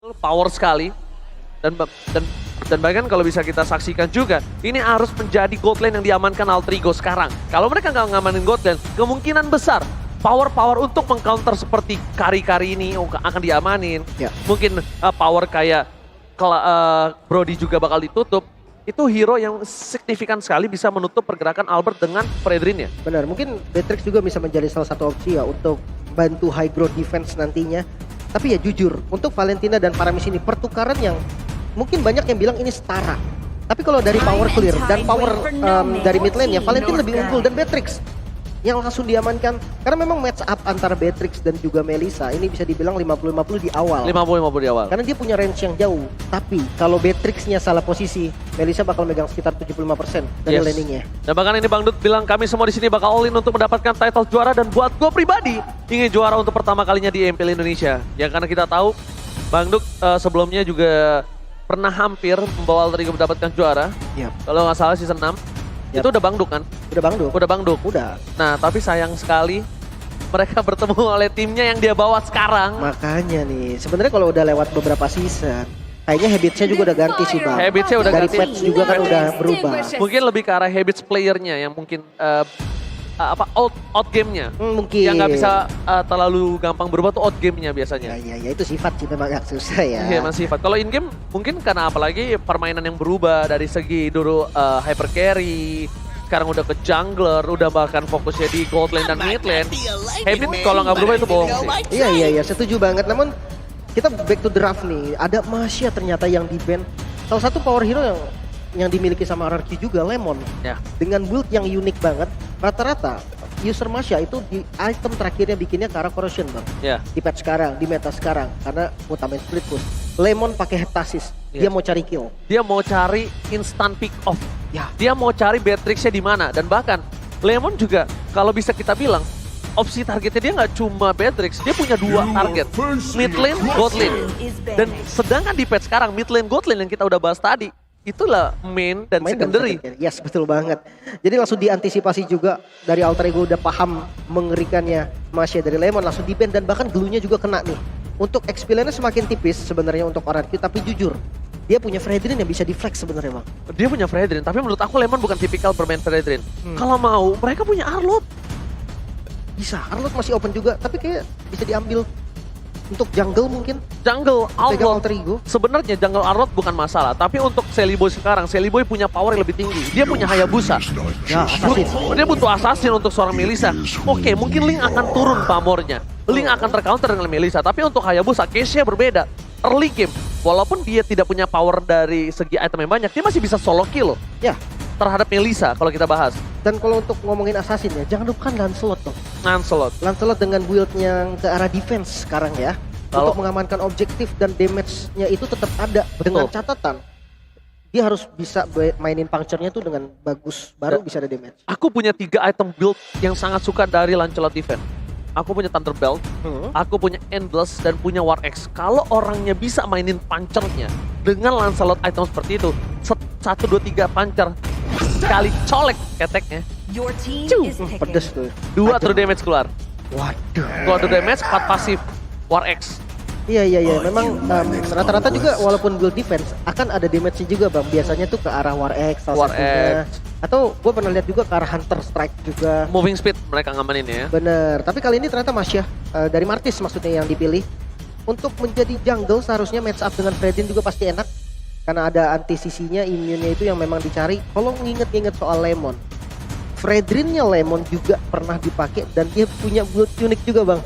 Power sekali dan dan bahkan kalau bisa kita saksikan juga ini harus menjadi gold lane yang diamankan Altrigo sekarang. Kalau mereka nggak ngamanin gold lane, kemungkinan besar power untuk mengcounter seperti kari-kari ini akan diamanin. Ya. Mungkin power kayak Brody juga bakal ditutup. Itu hero yang signifikan sekali bisa menutup pergerakan Albert dengan Fredrin ya. Benar, mungkin Beatrix juga bisa menjadi salah satu opsi ya untuk bantu high growth defense nantinya. Tapi ya jujur, untuk Valentina dan Paramis ini pertukaran yang mungkin banyak yang bilang ini setara. Tapi kalau dari power clear dan power dari mid lane ya, Valentina lebih unggul dan Beatrix yang langsung diamankan. Karena memang match up antara Beatrix dan juga Melissa ini bisa dibilang 50-50 di awal. 50-50 di awal. Karena dia punya range yang jauh. Tapi kalau Beatrixnya salah posisi, Melissa bakal megang sekitar 75% dari laningnya. Dan bahkan ini Bang Dut bilang kami semua di sini bakal all in untuk mendapatkan title juara, dan buat gue pribadi ingin juara untuk pertama kalinya di MPL Indonesia. Ya karena kita tahu Bang Dut sebelumnya juga pernah hampir membawa Altrigo mendapatkan juara. Yap. Kalau nggak salah season 6. Yap. Itu udah Bang Duk kan? Udah Bang Duk? Udah Bang Duk. Udah. Nah tapi sayang sekali mereka bertemu oleh timnya yang dia bawa sekarang. Makanya nih, sebenarnya kalau udah lewat beberapa season, kayaknya habitsnya juga udah ganti sih Bang. Habitsnya udah dari ganti. patch juga kan udah berubah. Mungkin lebih ke arah habits playernya yang mungkin out game-nya. Mungkin. Yang nggak bisa terlalu gampang berubah tuh out game-nya biasanya. Ya itu sifat sih memang agak susah ya. Iya masih sifat. Kalau in game mungkin karena apalagi permainan yang berubah dari segi dulu hyper carry, sekarang udah ke jungler, udah bahkan fokusnya di gold lane dan mid lane. Habit kalau nggak berubah itu bohong sih. Iya setuju banget. Namun kita back to draft nih, ada Masya ternyata yang di ban. Salah satu power hero yang dimiliki sama RRQ juga, Lemon. Ya. Dengan build yang unik banget, rata-rata user Masya itu di item terakhirnya bikinnya ke arah corrosion Bang. Ya. Di patch sekarang, di meta sekarang, karena utamain split push. Lemon pakai heptasis, dia mau cari kill. Dia mau cari instant pick off. Ya. Dia mau cari Beatrix-nya di mana, dan bahkan Lemon juga kalau bisa kita bilang opsi targetnya dia nggak cuma Beatrix, dia punya dua target, mid lane, gold lane. Dan sedangkan di patch sekarang mid lane, gold lane yang kita udah bahas tadi, itulah main dan secondary. Yes, betul banget. Jadi langsung diantisipasi juga dari Altrigo, udah paham mengerikannya Masya dari Lemon, langsung di ban dan bahkan glue-nya juga kena nih. Untuk XP-nya semakin tipis sebenarnya untuk RRQ, tapi jujur dia punya Fredrin yang bisa di-flex sebenarnya Bang. Dia punya Fredrin, tapi menurut aku Lemon bukan tipikal bermain Fredrin. Kalau mau, mereka punya Arlot. Bisa, Arlot masih open juga, tapi kayak bisa diambil untuk jungle mungkin. Jungle Pegang Arlot. Altrigo. Sebenarnya jungle Arlot bukan masalah, tapi untuk Celiboy sekarang, Celiboy punya power yang lebih tinggi. Dia punya Hayabusa. Ya, assassin. Dia butuh assassin untuk seorang Melissa. Oke, mungkin Link akan turun pamornya. Link akan tercounter dengan Melissa, tapi untuk Hayabusa case-nya berbeda. Early game, walaupun dia tidak punya power dari segi item yang banyak, dia masih bisa solo kill loh Ya, terhadap Melissa kalau kita bahas. dan kalau untuk ngomongin assassin ya, jangan lupakan Lancelot dong. Lancelot. Lancelot dengan build yang ke arah defense sekarang ya. Kalau- Untuk mengamankan objektif dan damage-nya itu tetap ada. Dengan catatan, dia harus bisa mainin puncture-nya tuh dengan bagus, baru bisa ada damage. Aku punya 3 item build yang sangat suka dari Lancelot defense. Aku punya Thunder Belt, aku punya Endless, dan punya War X. Kalau orangnya bisa mainin puncher-nya dengan Lancelot item seperti itu, 1, 2, 3 puncher, sekali colek keteknya, Pedes tuh. 2 true damage keluar. Waduh. 2 true damage, 4 pasif War X. Iya. Memang rata-rata juga walaupun build defense akan ada damage-nya juga Bang. Biasanya tuh ke arah War X salah War satunya. X. Atau gue pernah lihat juga ke arah Hunter Strike juga. Moving speed mereka ngamanin ya. Bener, tapi kali ini ternyata Masya dari Martis maksudnya yang dipilih. Untuk menjadi jungle seharusnya match up dengan Fredin juga pasti enak. Karena ada anti-CC-nya, immune-nya itu yang memang dicari. Kalau nginget-nginget soal Lemon, Fredrinnya Lemon juga pernah dipakai dan dia punya build unik juga Bang.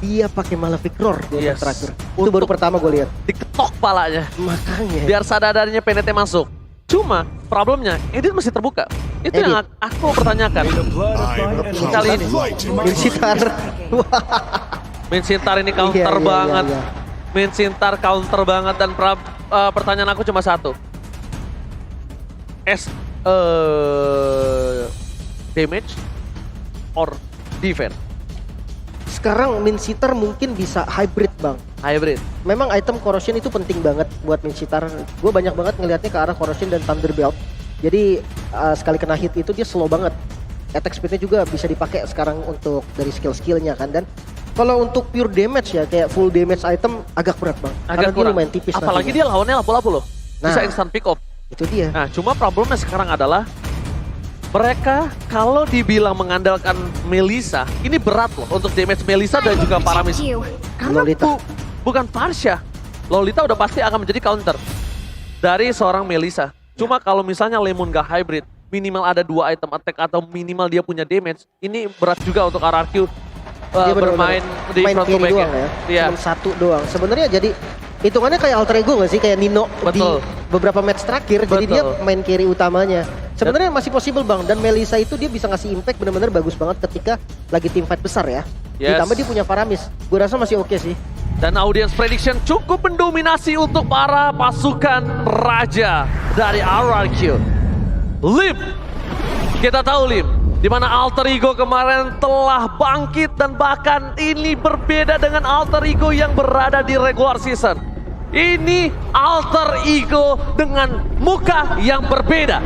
Dia pakai Malefic Roar di Yes. terakhir. Itu baru pertama gue lihat. Diketok palanya. Makanya. Biar sadar-sadarnya PNT masuk. Cuma problemnya edit masih terbuka. Itu Edit. yang aku pertanyakan. Kali ini Min Sitar. Min Sintar ini counter Iya. banget. Min Sintar counter banget, dan pertanyaan aku cuma satu. Damage or defense? Sekarang Min Sitar mungkin bisa hybrid Bang. Hybrid. Memang item corrosion itu penting banget buat Min Sitar. Gue banyak banget ngelihatnya ke arah corrosion dan Thunder Belt. Jadi sekali kena hit itu dia slow banget. Attack speednya juga bisa dipakai sekarang untuk dari skill-skillnya kan. Dan Kalau untuk pure damage ya, kayak full damage item agak berat bang. Agak Karena dia kurang. lumayan tipis. Apalagi nantinya. dia lawannya lapu-lapu loh. Bisa Nah. instant pick off. Itu dia. Nah, cuma problemnya sekarang adalah mereka kalau dibilang mengandalkan Melissa, ini berat loh untuk damage Melissa dan juga Paramis. Karena Lolita. bukan Parsha. Lolita udah pasti akan menjadi counter dari seorang Melissa. Cuma kalau misalnya Lemon gak hybrid, minimal ada 2 item attack atau minimal dia punya damage, ini berat juga untuk RRQ Dia bener-bener bermain di main front to carry back doang ya. Iya. Cuma satu doang. Sebenarnya jadi hitungannya kayak alter ego gak sih? Kayak Nino Betul. di beberapa match terakhir. Jadi dia Betul. main carry utamanya. Sebenarnya masih possible bang. Dan Melissa itu dia bisa ngasih impact bener-bener bagus banget ketika lagi team fight besar ya. Yes. Ditambah dia punya Paramis. Gue rasa masih oke sih. Dan audience prediction cukup mendominasi untuk para pasukan raja dari RRQ. Lim, kita tahu Lim, di mana Alter Ego kemarin telah bangkit dan bahkan ini berbeda dengan Alter Ego yang berada di regular season. Ini Alter Ego dengan muka yang berbeda.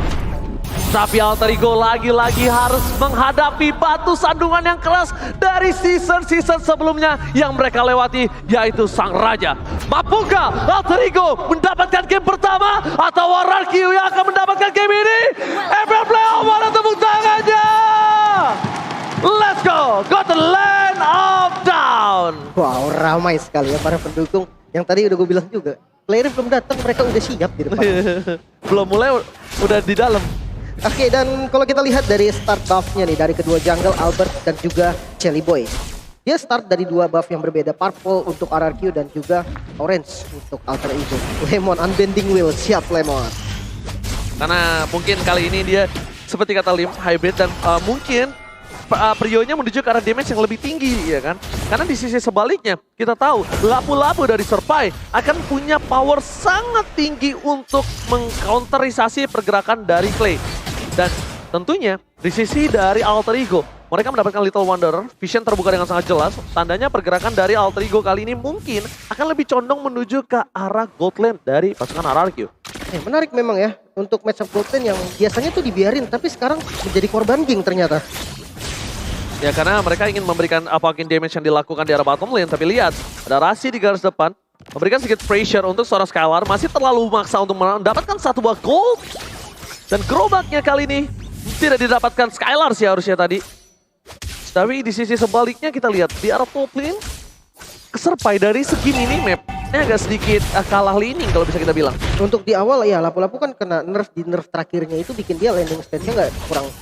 Tapi Alter Ego lagi-lagi harus menghadapi batu sandungan yang keras dari season-season sebelumnya yang mereka lewati, yaitu Sang Raja. Mampukah Alter Ego mendapatkan game pertama atau RRQ yang akan mendapatkan game ini? FL Playoff, mana tepuk tangannya? Let's go to land of down. Wow, ramai sekali ya para pendukung. Yang tadi udah gue bilang juga. Player belum datang, mereka udah siap di depan. Belum mulai udah di dalam. Oke, dan kalau kita lihat dari start buff-nya nih, dari kedua jungle, Albert dan juga Jelly Boy. Dia start dari 2 buff yang berbeda, Purple untuk RRQ dan juga Orange untuk Alter Ego. Lemon, Unbending Will, siap Lemon. Karena mungkin kali ini dia seperti kata Lim, hybrid dan mungkin Prionya menuju ke arah damage yang lebih tinggi ya kan. Karena di sisi sebaliknya kita tahu lapu-lapu dari Serpai akan punya power sangat tinggi untuk mengcounterisasi pergerakan dari Clay. Dan tentunya di sisi dari Alter Ego mereka mendapatkan Little Wanderer, vision terbuka dengan sangat jelas. Tandanya pergerakan dari Alter Ego kali ini mungkin akan lebih condong menuju ke arah Gold Lane dari pasukan RRQ. Menarik memang ya untuk matchup Gold Lane yang biasanya tuh dibiarin tapi sekarang menjadi korban king ternyata. Ya karena mereka ingin memberikan apapun damage yang dilakukan di arah bottom lane. Tapi lihat, ada Rasi di garis depan. Memberikan sedikit pressure untuk seorang Skylar. Masih terlalu maksa untuk mendapatkan 1 buah gold. Dan gerobaknya kali ini tidak didapatkan Skylar sih harusnya tadi. Tapi di sisi sebaliknya kita lihat di arah top lane. Keserpai dari segi minimap. Ini agak sedikit kalah leaning kalau bisa kita bilang. Untuk di awal ya lapu-lapu kan kena nerf di nerf terakhirnya itu bikin dia landing stage-nya nggak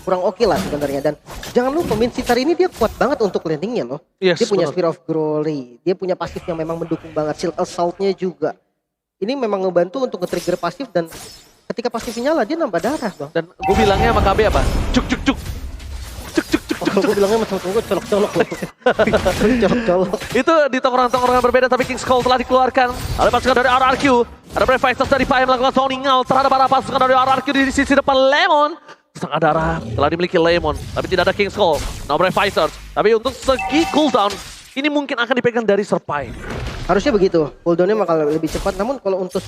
kurang oke lah sebenarnya. Dan jangan lupa Min Sitar ini dia kuat banget untuk landingnya loh. Yes, Dia punya betul. Sphere of Glory, dia punya pasif yang memang mendukung banget, Shield Assault-nya juga. Ini memang ngebantu untuk nge-trigger pasif dan ketika pasifnya nyala dia nambah darah bang. Dan gue bilangnya sama KB apa? Cuk cuk cuk. Cuk cuk cuk. Oh, gue bilangnya macam gue colok-colok loh. Colok-colok. Itu di tongkrongan-tongkrongan berbeda tapi King's Call telah dikeluarkan oleh pasukan dari RRQ. Ada Brave Fighters dari Pai melakukan zoning out terhadap para pasukan dari RRQ di sisi depan Lemon. Setengah darah telah dimiliki Lemon, tapi tidak ada King's Call. No Brave Fighters. Tapi untuk segi cooldown, ini mungkin akan dipegang dari Serpai. Harusnya begitu, cooldownnya bakal lebih cepat. Namun kalau untuk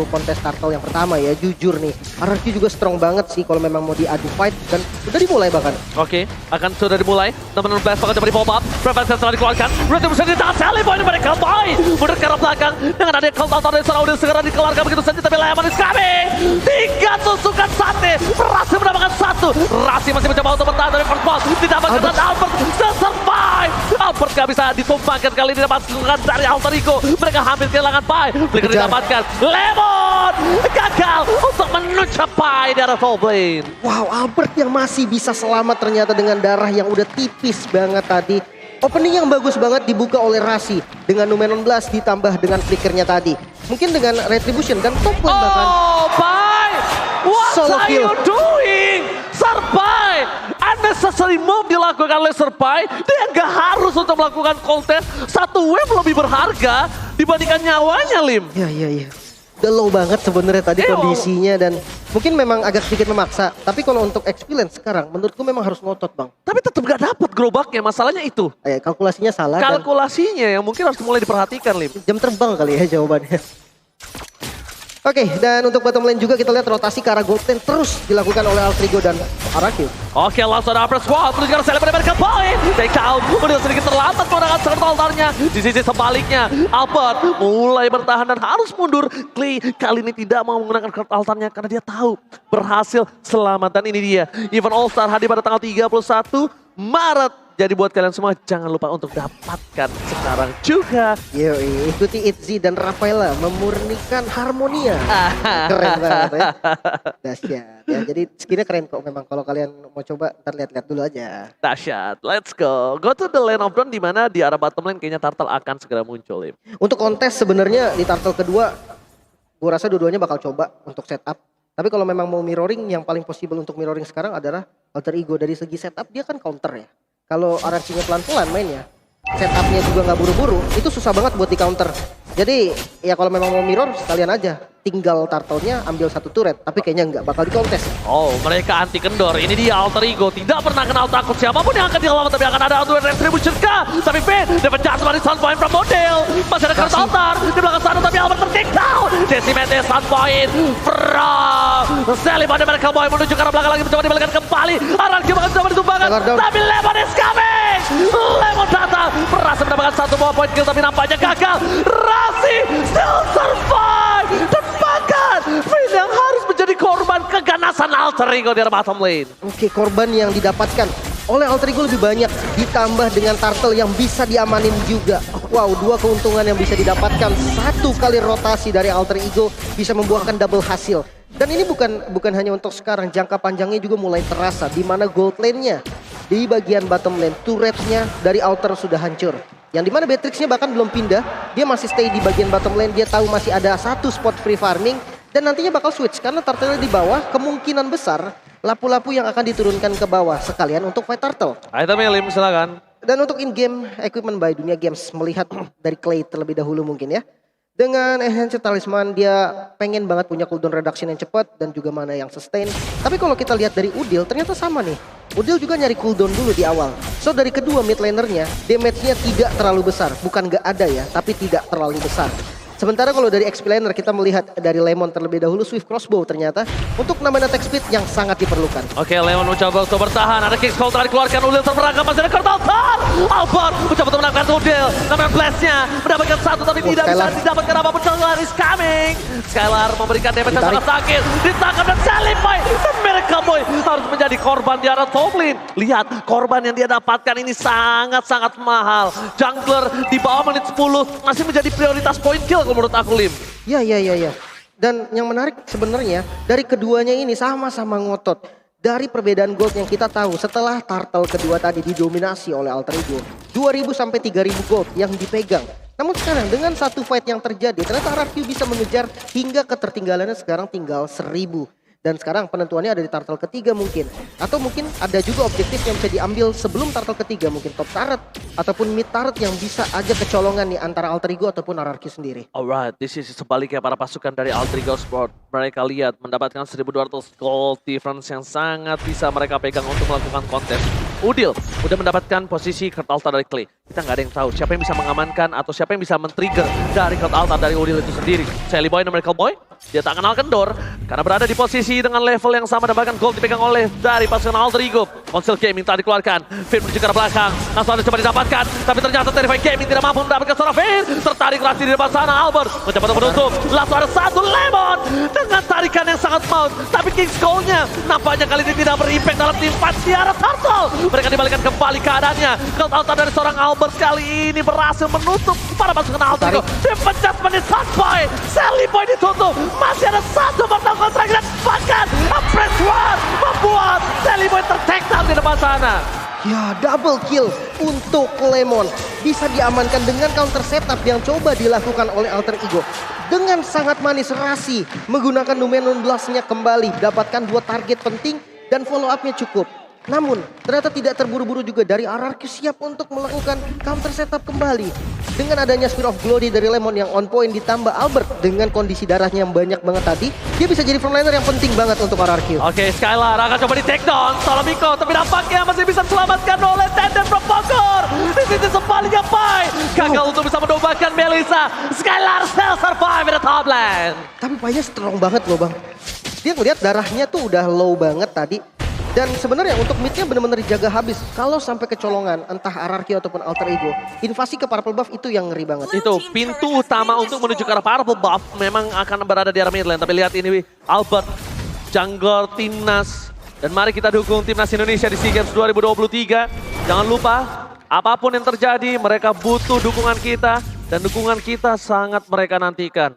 kontes turtle yang pertama ya, jujur nih, RRQ juga strong banget sih kalau memang mau diadu fight dan udah dimulai bahkan. Oke, akan sudah dimulai. Teman-teman Blast bakal coba di-pop up. Brave Fighters telah dikeluarkan. Berarti bisa ditahan Sally Boy mereka Boy. Mundur ke arah belakang. Dengan ada counter dari seorang udah segera dikeluarkan begitu saja. Tapi Lemon is coming. 3 tusukan sate. Berhasil mendapatkan 1. Rasi masih mencoba untuk bertahan dari first ball. Didapatkan dan Albert survive. Albert gak bisa ditumpangkan kali ini dapatkan dari Alter Ego. Mereka hampir kehilangan Pai. Flicker didapatkan. Lemon gagal untuk menuju Pai di arah top lane. Wow, Albert yang masih bisa selamat ternyata dengan darah yang udah tipis banget tadi. Opening yang bagus banget dibuka oleh Rasi dengan Numenon Blast ditambah dengan flickernya tadi. Mungkin dengan Retribution dan top lane bahkan. Oh, Pai! What Solo are kill. you doing? Serpai! Unnecessary move dilakukan oleh Serpai. Dia nggak harus untuk melakukan kontes. 1 wave lebih berharga dibandingkan nyawanya, Lim. Iya. Udah low banget sebenarnya tadi Ew. kondisinya dan mungkin memang agak sedikit memaksa. Tapi kalau untuk experience sekarang menurutku memang harus ngotot bang. Tapi tetap nggak dapat gerobaknya, masalahnya itu. Kalkulasinya salah dan Kalkulasinya yang mungkin harus mulai diperhatikan, Lim. jam terbang kali ya jawabannya. Oke, dan untuk bottom lane juga kita lihat rotasi ke arah gold lane terus dilakukan oleh Altrigo dan RRQ. Oke, langsung ada upper squad menuju ke Celebrity Medical Point. Take down, udah sedikit terlambat menggunakan Sword Altarnya. Di sisi sebaliknya, Albert mulai bertahan dan harus mundur. Clay kali ini tidak mau menggunakan Sword Altarnya karena dia tahu berhasil selamat. Dan ini dia, event All Star hadir pada tanggal 31 Maret. Jadi buat kalian semua jangan lupa untuk dapatkan sekarang juga. Yoi, ikuti Itzy dan Rafaela memurnikan Harmonia. Keren banget ya. Dahsyat ya. Jadi skinnya keren kok memang, kalau kalian mau coba ntar lihat-lihat dulu aja. Dahsyat, let's go. Go to the lane of dawn di mana di arah bottom lane kayaknya Turtle akan segera muncul. Lim. Untuk kontes sebenarnya di Turtle kedua, gue rasa dua-duanya bakal coba untuk setup. Tapi kalau memang mau mirroring, yang paling possible untuk mirroring sekarang adalah Alter Ego. Dari segi setup dia kan counter ya. Kalau RRQ-nya pelan-pelan mainnya, setupnya juga nggak buru-buru, itu susah banget buat di counter. Jadi ya kalau memang mau mirror sekalian aja, tinggal Turtle-nya ambil satu turret, tapi kayaknya nggak bakal di kontes. Oh, mereka anti kendor. Ini dia Alter Ego, tidak pernah kenal takut siapapun yang akan dilawan, tapi akan ada Duel Retribution kah? Tapi Finn dapat jatuh dari Sun Point from model. Masih ada Kurt Altar di belakang sana, tapi Albert ter-take down. Decimate Sun Point from Sally pada Medical Boy menuju ke arah belakang lagi, mencoba dibalikan kembali. RRQ bakal coba ditumbangkan, tapi Lemon is coming. Lemon datang, berhasil mendapatkan satu buah point kill, tapi nampaknya gagal. Rasi still survive. Dan bahkan Finn yang harus menjadi korban keganasan Alter Ego di bottom lane. Oke, korban yang didapatkan oleh Alter Ego lebih banyak, ditambah dengan Turtle yang bisa diamanin juga. Wow, dua keuntungan yang bisa didapatkan. Satu kali rotasi dari Alter Ego bisa membuahkan double hasil. Dan ini bukan hanya untuk sekarang, jangka panjangnya juga mulai terasa. Di mana gold lane-nya di bagian bottom lane, turretnya dari Alter sudah hancur. Yang dimana Beatrix-nya bahkan belum pindah, dia masih stay di bagian bottom lane. Dia tahu masih ada satu spot free farming dan nantinya bakal switch karena Turtle di bawah, kemungkinan besar lapu-lapu yang akan diturunkan ke bawah sekalian untuk fight Turtle. Ayo Lim, silakan. Dan untuk in-game equipment by Dunia Games, melihat dari Clay terlebih dahulu mungkin ya. Dengan Enhanced Talisman dia pengen banget punya cooldown reduction yang cepat dan juga mana yang sustain. Tapi kalau kita lihat dari Udil ternyata sama nih. Udil juga nyari cooldown dulu di awal. So dari kedua mid lanernya damage-nya tidak terlalu besar. Bukan gak ada ya, tapi tidak terlalu besar. Sementara kalau dari XP laner kita melihat dari Lemon terlebih dahulu Swift Crossbow ternyata untuk nambah attack speed yang sangat diperlukan. Oke, Lemon mencoba untuk bertahan. Ada King's Call telah dikeluarkan. Udil terperangkap. Masih ada Kurt Altar. Albert mencoba untuk menangkap Udil. Namanya Blast-nya mendapatkan satu tapi tidak bisa didapatkan apapun. Skylar is coming. Skylar memberikan damage yang sangat sakit. Ditangkap dan Sally Boy. Dan Miracle Boy harus menjadi korban di arah top lane. Lihat, korban yang dia dapatkan ini sangat-sangat mahal. Jungler di bawah menit 10 masih menjadi prioritas point kill menurut aku, Lim. Ya. Dan yang menarik sebenarnya dari keduanya ini sama-sama ngotot. Dari perbedaan gold yang kita tahu setelah Turtle kedua tadi didominasi oleh Alter Ego, 2000 sampai 3000 gold yang dipegang. Namun sekarang dengan satu fight yang terjadi ternyata RRQ bisa mengejar hingga ketertinggalannya sekarang tinggal 1000. Dan sekarang penentuannya ada di Turtle ketiga mungkin. Atau mungkin ada juga objektif yang bisa diambil sebelum Turtle ketiga. Mungkin top turret ataupun mid turret yang bisa aja kecolongan nih antara Alter Ego ataupun RRQ sendiri. Alright, this is sebaliknya para pasukan dari Alter Ego Sport. Mereka lihat mendapatkan 1200 gold difference yang sangat bisa mereka pegang untuk melakukan kontes. Udil udah mendapatkan posisi Kurt Altar dari Clay. Kita nggak ada yang tahu siapa yang bisa mengamankan atau siapa yang bisa men-trigger dari Kurt Altar dari Udil itu sendiri. Sally Boy dan Miracle Boy, dia tak kenal kendor karena berada di posisi dengan level yang sama dan bahkan gold dipegang oleh dari pasukan Alter Ego. Console Gaming tak dikeluarkan, Finn menuju ke belakang, langsung ada coba didapatkan, tapi ternyata Terrify Gaming tidak mampu mendapatkan seorang Finn. Tertarik Rasi di depan sana, Albert mencoba untuk menutup, langsung ada satu Lemon dengan tarikan yang sangat maut, tapi King's Call-nya nampaknya kali ini tidak berimpact dalam tim fight di arah Turtle. Mereka dibalikan kembali keadaannya. Kurt Altar dari seorang Albert kali ini berhasil menutup para pasukan Alter Ego. Dipencet menit Sunboy, Sally Boy ditutup, masih ada satu bertanggung kontrak dan bahkan Press One membuat Sally Boy ter-take down di depan sana. Ya, double kill untuk Lemon. Bisa diamankan dengan counter setup yang coba dilakukan oleh Alter Ego. Dengan sangat manis Rasi menggunakan Numenon Blast-nya kembali. Dapatkan dua target penting dan follow up-nya cukup. Namun ternyata tidak terburu-buru juga dari RRQ siap untuk melakukan counter setup kembali. Dengan adanya Spear of Glory dari Lemon yang on point ditambah Albert dengan kondisi darahnya yang banyak banget tadi, dia bisa jadi frontliner yang penting banget untuk RRQ. Oke, Skylar akan coba di take down Solomiko, tapi nampaknya masih bisa diselamatkan oleh Tenden from Bogor. Di sisi sebaliknya Pai gagal untuk bisa mendobakan Melis bisa. Skylar still survive in the top lane. Tapi Pai-nya strong banget loh bang. Dia ngeliat darahnya tuh udah low banget tadi. Dan sebenarnya untuk mid-nya bener-bener dijaga habis. Kalau sampai kecolongan, entah RRQ ataupun Alter Ego, invasi ke Purple Buff itu yang ngeri banget. Itu pintu utama untuk menuju ke arah Purple Buff memang akan berada di arah mid lane. Tapi lihat ini Albert, jungler Timnas. Dan mari kita dukung Timnas Indonesia di SEA Games 2023. Jangan lupa, apapun yang terjadi, mereka butuh dukungan kita. Dan dukungan kita sangat mereka nantikan.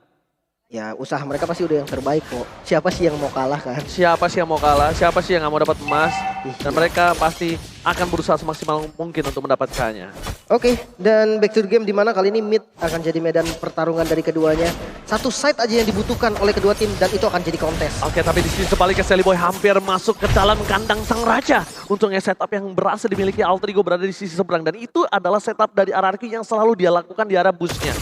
Ya usaha mereka pasti udah yang terbaik kok. Siapa sih yang mau kalah kan? Siapa sih yang mau kalah, siapa sih yang nggak mau dapat emas. Dan mereka pasti akan berusaha semaksimal mungkin untuk mendapatkannya. Oke, dan back to the game di mana kali ini mid akan jadi medan pertarungan dari keduanya. Satu side aja yang dibutuhkan oleh kedua tim dan itu akan jadi kontes. Oke, tapi di sisi sebaliknya Sally Boy hampir masuk ke dalam kandang sang raja. Untungnya setup yang berhasil dimiliki Alter Ego berada di sisi seberang. Dan itu adalah setup dari RRQ yang selalu dia lakukan di arah busnya.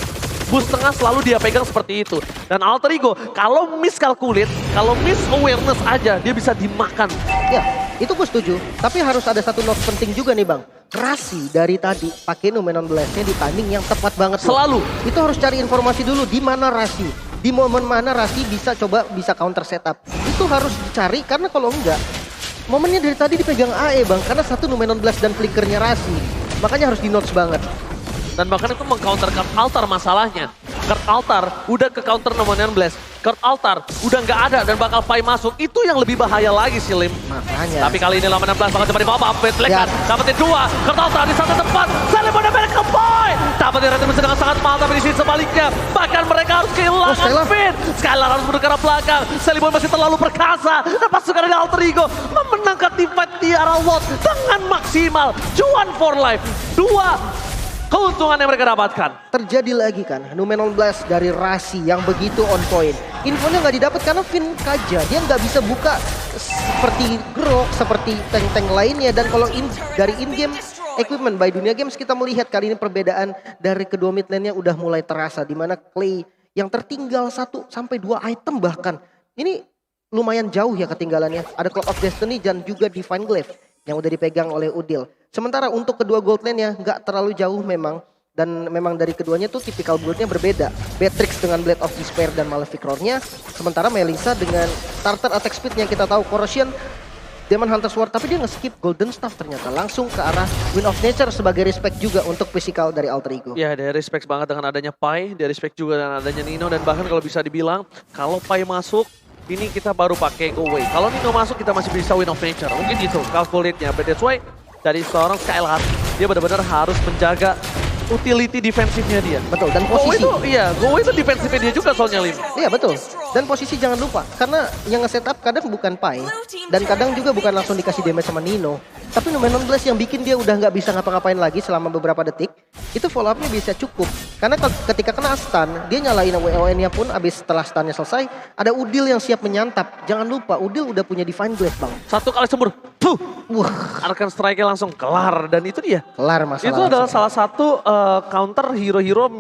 Bus tengah selalu dia pegang seperti itu. Dan Alter Ego kalau miskalkulit, kalau miss awareness aja dia bisa dimakan. Ya, itu gue setuju. Tapi harus ada satu note penting juga nih bang. Rasi dari tadi pakai Numenon Blast-nya di timing yang tepat banget. Selalu. Itu harus cari informasi dulu di mana Rasi. Di momen mana Rasi bisa counter setup. Itu harus dicari karena kalau enggak, momennya dari tadi dipegang AE bang. Karena satu Numenon Blast dan flickernya Rasi. Makanya harus di notes banget. Dan bahkan itu meng-counter Kurt Altar masalahnya. Kurt Altar udah ke counter Numenon Blast. Kurt Altar udah nggak ada dan bakal Pai masuk. Itu yang lebih bahaya lagi sih Lim. Makanya. Tapi kali ini lawan 16 bakal coba dibawa Petlekan. Dapetin 2. Kurt Altar di satu tempat. Saling mau dapetin ke Pai. Dapetin retribusi dengan sangat mahal tapi di sisi sebaliknya. Bahkan mereka harus kehilangan Fit. Skylar harus mundur ke arah belakang. Sally Boy masih terlalu perkasa. Dan pasukan dari Alter Ego memenangkan team fight di arah Lot dengan maksimal. Cuan for life. 2 keuntungan yang mereka dapatkan. Terjadi lagi kan, Numenon Blast dari Rasi yang begitu on point. Infonya nggak didapat karena Finn Kaja. Dia nggak bisa buka seperti Grok, seperti tank-tank lainnya. Dan kalau dari in-game equipment by Dunia Games kita melihat kali ini perbedaan dari kedua mid lane-nya udah mulai terasa. Dimana Clay yang tertinggal 1 sampai 2 item bahkan. Ini lumayan jauh ya ketinggalannya. Ada Clock of Destiny dan juga Divine Glaive yang udah dipegang oleh Udil. Sementara untuk kedua gold lane-nya nggak terlalu jauh memang. Dan memang dari keduanya tuh tipikal build-nya berbeda. Beatrix dengan Blade of Despair dan Malefic Roar-nya. Sementara Melissa dengan starter attack speed-nya kita tahu Corrosion, Demon Hunter Sword. Tapi dia nge-skip Golden Staff ternyata. Langsung ke arah Wind of Nature sebagai respect juga untuk physical dari Alter Ego. Ya, dia respect banget dengan adanya Pai. Dia respect juga dengan adanya Nino. Dan bahkan kalau bisa dibilang, kalau Pai masuk, ini kita baru pakai Go Away. Kalau Nino masuk, kita masih bisa Wind of Nature. Mungkin gitu calculate-nya. But that's why dari seorang Skylar, dia benar-benar harus menjaga utility defensifnya dia. Betul, dan posisi. Go itu defensifnya dia juga soalnya Lim. Iya betul. Dan posisi jangan lupa, karena yang nge-setup kadang bukan Pai. Dan kadang juga bukan langsung dikasih damage sama Nino. Tapi Numenon Blast yang bikin dia udah nggak bisa ngapa-ngapain lagi selama beberapa detik. Itu follow up-nya bisa cukup. Karena ketika kena stun, dia nyalain WON-nya pun abis setelah stunnya selesai. Ada Udil yang siap menyantap. Jangan lupa, Udil udah punya Divine Blade bang. Satu kali sembur, puh. Wah, Arcane Strike-nya langsung kelar. Dan itu dia. kelar masalah. Itu adalah salah satu counter hero-hero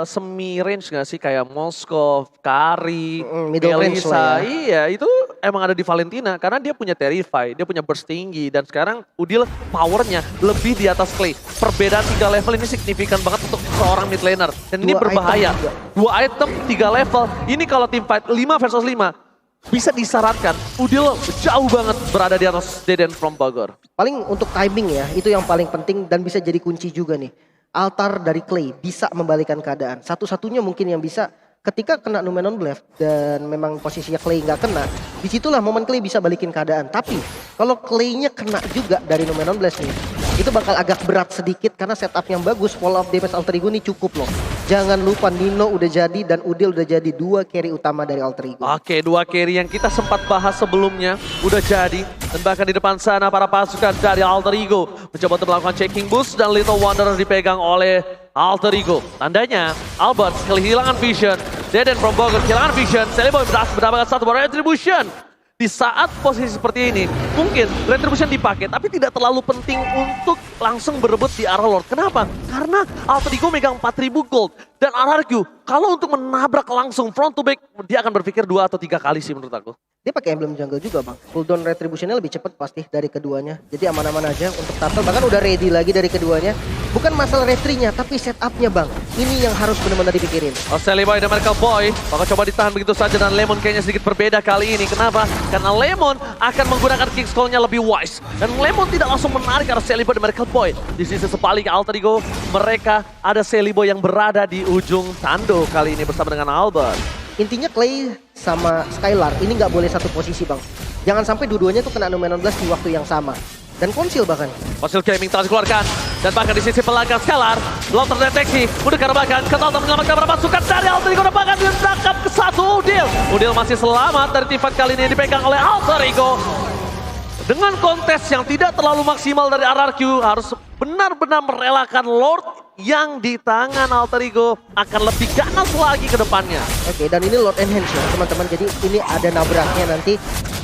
semi-range gak sih? Kayak Moskov, Kari, middle range lah Melissa. ya. Iya, itu emang ada di Valentina. Karena dia punya Terrify, dia punya burst tinggi. Dan sekarang Udil powernya lebih di atas Clay. Perbedaan 3 level ini signifikan banget untuk seorang mid laner. Dan ini berbahaya. 2 item, 3 level. Ini kalau team fight 5 versus 5. Bisa disyaratkan, Udil jauh banget berada di atas Deden from Bogor. Paling untuk timing ya, itu yang paling penting dan bisa jadi kunci juga nih. Altar dari Clay bisa membalikan keadaan. Satu-satunya mungkin yang bisa ketika kena Numenon Blast dan memang posisinya Clay nggak kena, disitulah momen Clay bisa balikin keadaan. Tapi kalau Clay-nya kena juga dari Numenon Blast nih, itu bakal agak berat sedikit karena setup yang bagus, follow up damage Alter Ego nih cukup loh. Jangan lupa Nino udah jadi dan Udil udah jadi 2 carry utama dari Alter Ego. Oke, 2 carry yang kita sempat bahas sebelumnya udah jadi. Dan bahkan di depan sana para pasukan dari Alter Ego mencoba untuk melakukan checking boost dan Little Wanderer dipegang oleh Alter Ego. Tandanya Albert kehilangan vision. Deden from Bogor kehilangan vision. Sally Boy berhasil mendapatkan satu retribution. Di saat posisi seperti ini, mungkin retribution dipakai, tapi tidak terlalu penting untuk langsung berebut di arah Lord. Kenapa? Karena Alter Ego megang 4000 gold. Dan RRQ, kalau untuk menabrak langsung front to back, dia akan berpikir 2 atau 3 kali sih menurut aku. Dia pakai emblem jungle juga bang. Cooldown retributionnya lebih cepat pasti dari keduanya. Jadi aman-aman aja untuk turtle. Bahkan udah ready lagi dari keduanya. Bukan masalah retrinya, tapi setupnya bang. Ini yang harus benar-benar dipikirin. Sally Boy dan Miracle Boy bakal coba ditahan begitu saja dan Lemon kayaknya sedikit berbeda kali ini. Kenapa? Karena Lemon akan menggunakan kick scroll-nya lebih wise. Dan Lemon tidak langsung menarik karena Sally Boy dan Miracle Boy. Di sisi sebaliknya Alter Ego, mereka ada Sally Boy yang berada di ujung tando kali ini bersama dengan Albert. Intinya Clay sama Skylar ini nggak boleh satu posisi bang. Jangan sampai dua-duanya tuh kena Numenon Blast di waktu yang sama. Dan konsil bahkan. Konsil Gaming telah dikeluarkan. Dan bahkan di sisi belakang Skylar belum terdeteksi. Udah ke arah belakang. Ketalta menyelamatkan beberapa pasukan dari Alter Ego. Dan bahkan dia menangkap ke satu Udil. Udil masih selamat dari teamfight kali ini yang dipegang oleh Alter Ego. Dengan kontes yang tidak terlalu maksimal dari RRQ, harus benar-benar merelakan Lord yang di tangan Alter Ego akan lebih ganas lagi ke depannya. Oke, dan ini Lord Enhance ya teman-teman. Jadi ini ada nabraknya nanti.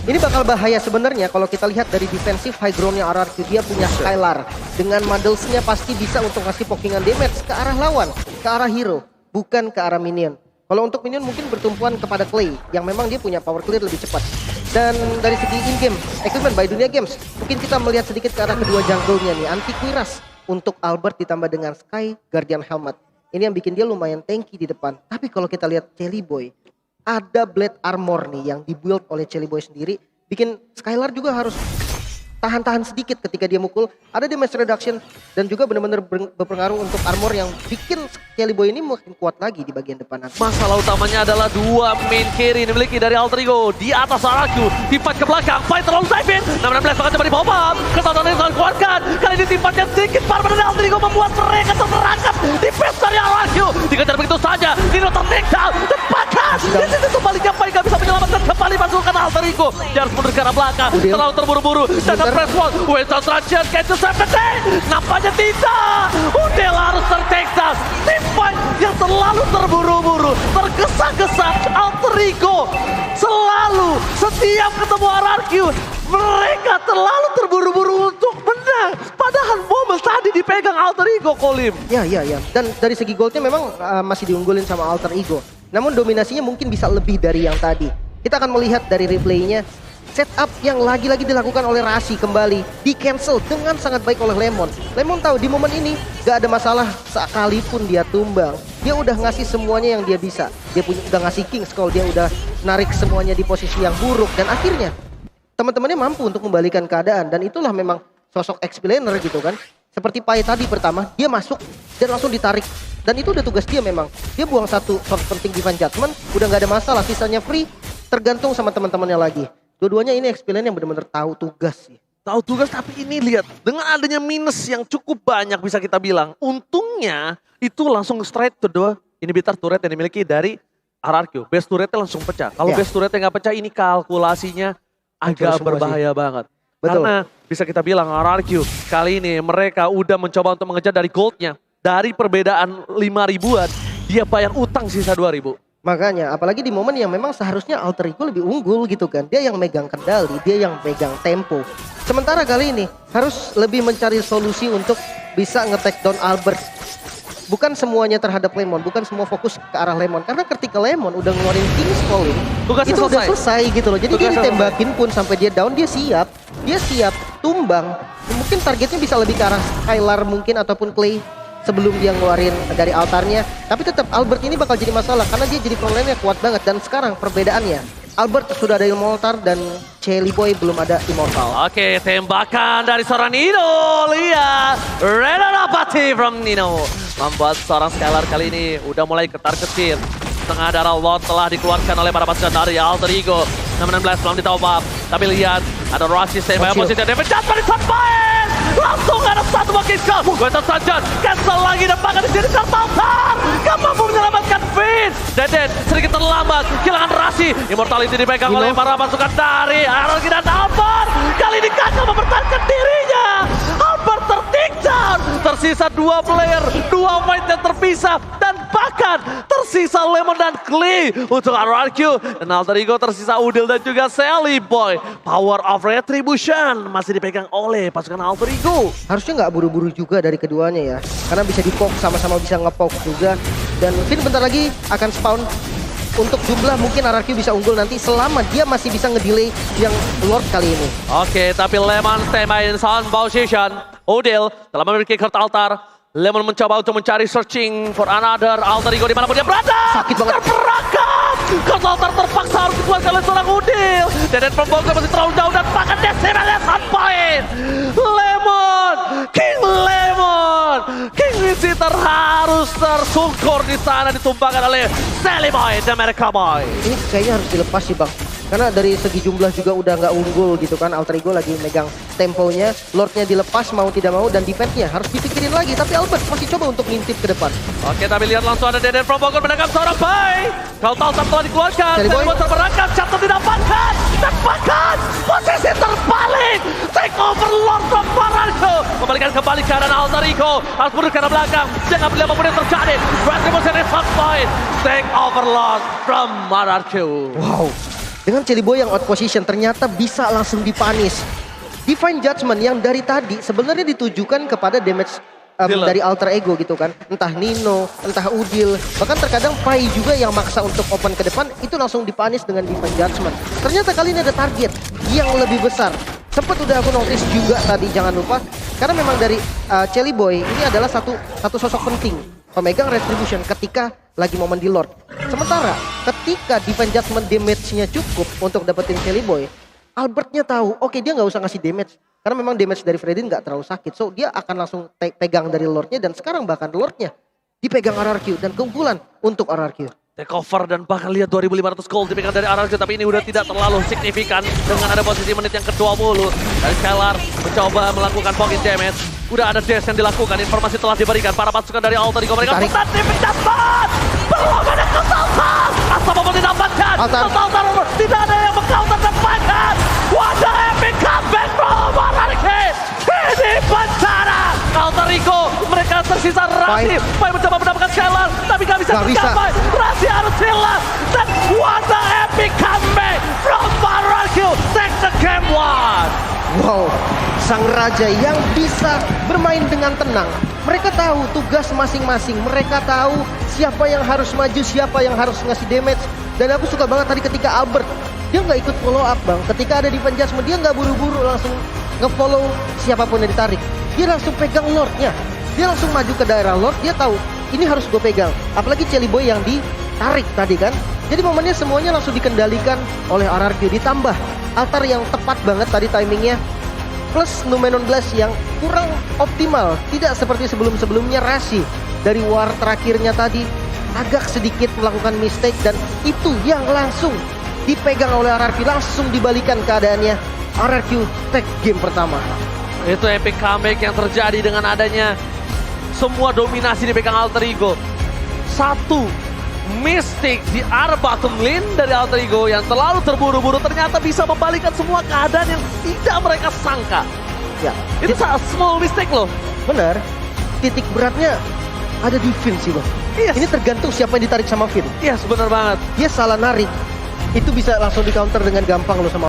Ini bakal bahaya sebenarnya kalau kita lihat dari defensif high ground-nya RRQ. Dia punya Skylar. Dengan Muddles-nya pasti bisa untuk ngasih pokingan damage ke arah lawan, ke arah hero, bukan ke arah minion. Kalau untuk minion mungkin bertumpuan kepada Clay yang memang dia punya power clear lebih cepat. Dan dari segi in-game, equipment by Dunia Games, mungkin kita melihat sedikit ke arah kedua jungle-nya nih. Anti-Quiras untuk Albert ditambah dengan Sky Guardian Helmet. Ini yang bikin dia lumayan tanky di depan. Tapi kalau kita lihat Chelly Boy, ada Blade Armor nih yang dibuild oleh Chelly Boy sendiri. Bikin Skylar juga harus tahan-tahan sedikit ketika dia mukul. Ada damage reduction dan juga benar-benar berpengaruh untuk armor yang bikin Chelly Boy ini makin kuat lagi di bagian depan nanti. Masalah utamanya adalah dua main carry yang dimiliki dari Alter Ego. Di atas RRQ, timpat ke belakang, fight terlalu dive in. 16 bahkan coba di pop up. Kesatuan yang dikeluarkan. Kali ini timpatnya sedikit parah dari Alter Ego membuat mereka terperangkap di face dari RRQ. Dikejar begitu saja, Nino ter-take down. Cepatkan! Di sisi sebaliknya Pai gak bisa menyelamatkan kembali pasukan Alter Ego. Dia harus mundur ke arah belakang, terlalu terburu-buru. Dan press one, Western Transition, catches everything. Nampaknya tidak. Udel harus ter-take down. Fight yang selalu terburu-buru, tergesa-gesa. Alter Ego selalu setiap ketemu RRQ mereka terlalu terburu-buru untuk menang. Padahal momen tadi dipegang Alter Ego, Kolim. Ya. Dan dari segi goldnya memang masih diunggulin sama Alter Ego. Namun dominasinya mungkin bisa lebih dari yang tadi. Kita akan melihat dari replaynya. Setup yang lagi-lagi dilakukan oleh Rasi kembali di cancel dengan sangat baik oleh Lemon. Lemon tahu di momen ini gak ada masalah sekalipun dia tumbang. Dia udah ngasih semuanya yang dia bisa. Dia udah ngasih King's Call, dia udah narik semuanya di posisi yang buruk. Dan akhirnya teman-temannya mampu untuk membalikan keadaan. Dan itulah memang sosok explainer gitu kan. Seperti Pai tadi pertama, dia masuk dan langsung ditarik. Dan itu udah tugas dia memang. Dia buang satu source penting Divine Judgment, udah gak ada masalah. Sisanya free, tergantung sama teman-temannya lagi. Dua-duanya ini explainer yang benar-benar tahu tugas sih. Tahu tugas, tapi ini lihat dengan adanya minus yang cukup banyak bisa kita bilang. Untungnya itu langsung straight to the inhibitor turret yang dimiliki dari RRQ. Base turretnya langsung pecah. Kalau base turretnya nggak pecah, ini kalkulasinya agak berbahaya banget. Betul. Karena bisa kita bilang RRQ kali ini mereka udah mencoba untuk mengejar dari goldnya. Dari perbedaan 5 ribuan, dia bayar utang sisa 2.000. Makanya, apalagi di momen yang memang seharusnya Alter Ego lebih unggul gitu kan. Dia yang megang kendali, dia yang megang tempo. Sementara kali ini harus lebih mencari solusi untuk bisa nge-take down Albert. Bukan semuanya terhadap Lemon, bukan semua fokus ke arah Lemon. Karena ketika Lemon udah ngeluarin King's Call itu udah selesai gitu loh. Jadi dia ditembakin pun sampai dia down, dia siap tumbang. Mungkin targetnya bisa lebih ke arah Skylar mungkin ataupun Clay sebelum dia ngeluarin dari altarnya. Tapi tetap Albert ini bakal jadi masalah karena dia jadi frontline-nya kuat banget. Dan sekarang perbedaannya, Albert sudah ada Immortal dan Chelly Boy belum ada Immortal. Oke, tembakan dari seorang Nino. Lihat, Renarapati from Nino membuat seorang Skylar kali ini udah mulai ketar-ketir. Setengah darah Lord telah dikeluarkan oleh para pasukan dari Alter Ego. 16 belum ditop up. Tapi lihat, ada Rossi standby posisi David Jasper disampaikan. Langsung ada satu wakil skull. Western Transition cancel lagi dan bahkan di sini tertampar. Gak mampu menyelamatkan Finn. Deden sedikit terlambat. Kehilangan Rossi. Immortality dipegang oleh para pasukan dari RRQ dan Albert. Kali ini gagal mempertahankan dirinya. Albert tertinggal. Tersisa 2 player, 2 fight yang terpisah. Dan bahkan tersisa Lemon dan Clay untuk RRQ. Dan Alter Ego tersisa Udil dan juga Sally Boy. Power of Retribution masih dipegang oleh pasukan Alter Ego. Harusnya nggak buru-buru juga dari keduanya ya. Karena bisa di-poke, sama-sama bisa nge-poke juga. Dan Finn bentar lagi akan spawn. Untuk jumlah mungkin RRQ bisa unggul nanti selama dia masih bisa ngedelay yang Lord kali ini. Oke, tapi Lemon standby in sound position. Udil telah memiliki Heart Altar. Lemon mencoba untuk mencari searching for another alter ego dimanapun dia berada. Sakit banget. Terperangkap. Konsultan terpaksa harus dikeluarkan oleh seorang Udil. Deden from Bogor masih terlalu jauh dan bahkan Decibelnya 1 poin. Lemon, King Visitor harus tersungkur di sana ditumbangkan oleh Sally Boy dan America Boy. Ini kayaknya harus dilepas sih bang. Karena dari segi jumlah juga udah nggak unggul gitu kan. Alter Ego lagi megang temponya. Lordnya dilepas mau tidak mau dan defense-nya harus dipikirin lagi. Tapi Albert masih coba untuk ngintip ke depan. Oke, tapi lihat langsung ada Deden from Bogor menangkap seorang Bay. Kalau tahu telah dikeluarkan, Sally Boy. Boy terperangkap, Chapter didapatkan. Dan bahkan posisi terbalik. Take over Lord from Baralco. Kembalikan kembali ke arah Alter Ego. Harus mundur ke arah belakang. Jangan beli apapun yang terjadi. Retribution is 1 point. Take over Lord from Baralco. Wow. Dengan Celi Boy yang out position ternyata bisa langsung dipanis. Divine Judgment yang dari tadi sebenarnya ditujukan kepada damage dari alter ego gitu kan. Entah Nino, entah Udil, bahkan terkadang Pai juga yang maksa untuk open ke depan itu langsung dipanis dengan Divine Judgment. Ternyata kali ini ada target yang lebih besar. Sempat udah aku notice juga tadi, jangan lupa. Karena memang dari Celi Boy ini adalah satu sosok penting. Pemegang Retribution ketika lagi momen di Lord. Sementara ketika Divine Judgment damage-nya cukup untuk dapetin Celi Boy, Albertnya tahu, oke dia nggak usah ngasih damage. Karena memang damage dari Fredin nggak terlalu sakit. So dia akan langsung pegang dari Lordnya dan sekarang bahkan Lordnya dipegang RRQ dan keunggulan untuk RRQ. Takeover dan bahkan lihat 2.500 gold dipegang dari RRQ, tapi ini udah tidak terlalu signifikan dengan ada posisi menit yang ke-20. Dari Skylar mencoba melakukan pocket damage. Udah ada dash yang dilakukan, informasi telah diberikan. Para pasukan dari Alter Ego mereka Tarik. bertanding mendapat. Belum ada Konsultan. Asal mau didapatkan. Altar. Konsultan tidak ada yang meng-counter dan bahkan. What the epic comeback from RRQ. Ini bencana. Alter Ego mereka tersisa Rasi. Pai mencoba mendapatkan Skylar tapi gak bisa tercapai. Rasi harus hilang. Dan what the epic comeback from RRQ. Take the game 1. Wow, sang raja yang bisa bermain dengan tenang. Mereka tahu tugas masing-masing. Mereka tahu siapa yang harus maju, siapa yang harus ngasih damage. Dan aku suka banget tadi ketika Albert, dia nggak ikut follow up bang. Ketika ada Divine Judgment, dia nggak buru-buru langsung nge-follow siapapun yang ditarik. Dia langsung pegang Lordnya. Dia langsung maju ke daerah Lord, dia tahu ini harus gue pegang. Apalagi Celi Boy yang ditarik tadi kan. Jadi momennya semuanya langsung dikendalikan oleh RRQ. Ditambah altar yang tepat banget tadi timingnya. Plus Numenon Blast yang kurang optimal. Tidak seperti sebelum-sebelumnya. Rasi dari war terakhirnya tadi agak sedikit melakukan mistake. Dan itu yang langsung dipegang oleh RRQ. Langsung dibalikan keadaannya. RRQ take game pertama. Itu epic comeback yang terjadi dengan adanya semua dominasi dipegang Alter Ego. Satu Mystic di arah bottom lane dari Alter Ego yang terlalu terburu-buru ternyata bisa membalikan semua keadaan yang tidak mereka sangka. Ya, Itu small mistake loh. benar. Titik beratnya ada di Finn sih bang. Yes. Ini tergantung siapa yang ditarik sama Finn. Yes, benar banget. Dia salah narik, itu bisa langsung di counter dengan gampang loh sama